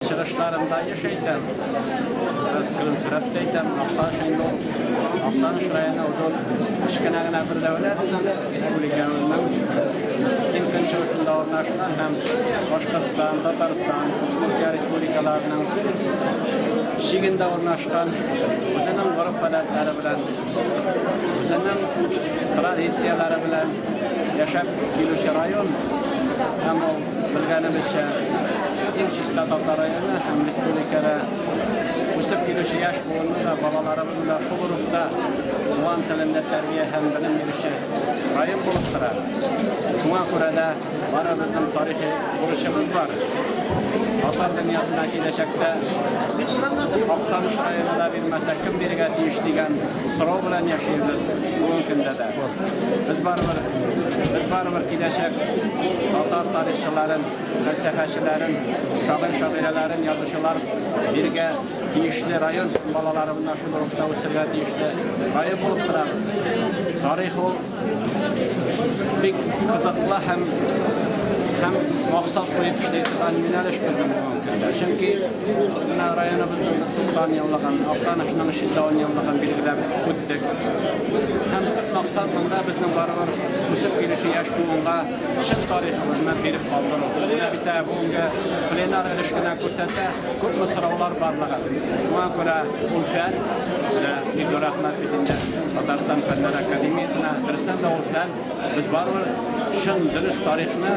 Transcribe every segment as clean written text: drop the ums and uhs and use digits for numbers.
çıkışlarında yaşaydım. Biraz gülümsürep deydim. Aktan şurayana uzun işkenagına bir devlet Respublikamızın İlkin çoğuşunda ornaşılan hem Başkırtıstan, Tataristan, Türkiye Respublikalarının şiginde ornaşılan özünün grup adetleri bilen, özünün tradisiyaları bilen yaşap gelişi rayon hem o bilgenimizce ilk şista Tatar rayonu hem Respublikada Usip gelişi yaş boğunu da balalarımızla şu grupta Ulan tilinde terbiye hem bilim gelişi rayon bulup durar. Şuna göre de bizim tarihi buluşumuz var. Tatar dünyasına gelecekte Aktanış rayonunda bilmesek kim birine tiyiştiğen sıra bilen yaşayırız bugün günde de. Biz barbar gelecek Tatar tarihçilerin, felsefeçilerin, şairelerin, yazıcılar birine tiyişli rayon balalarımızla şu grupta üstüne tiyişli rayon bulup durarız. Tarih o bir kısıtlı hem maksat koyup işleyicilerin yöneliş bildim mümkünde. Çünkü rayonumuzun 90 yıllıqın, Aktanışının işinde 10 yıllıqın bilgiler küttük. Hem maksatında bizim barbar Usip gelişi yaşluğunda şık tarihimizden berip kaldırıldı. Yine bir de bunga plenar ilişkiden kürsetse çok mısırlar barlığı. Buna göre Ulfen, İlgörat Marketinde Tataristan Fenler Akademiyasına Dürüstten de Ulfen, biz barbar şın dürüst tarihini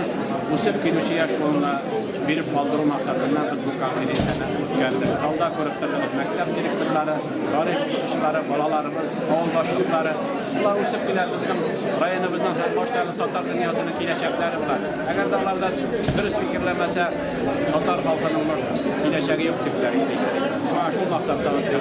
Usip gelişi yaşluğunda berip kaldırı maksatından biz bu konferensiyana geldik. Kalda görüntülerimiz, mektep direktörleri, tarih kişileri, balalarımız, oğul başlıkları, bunlar Usip bilen bizim rayonumuzdan başlarlı Tatar dünyasının kileşekleri var. Eğer de onlarda dürüst fikirlemese Tatar halkının kileşeği yok tipleri. Şu maksattan ötürü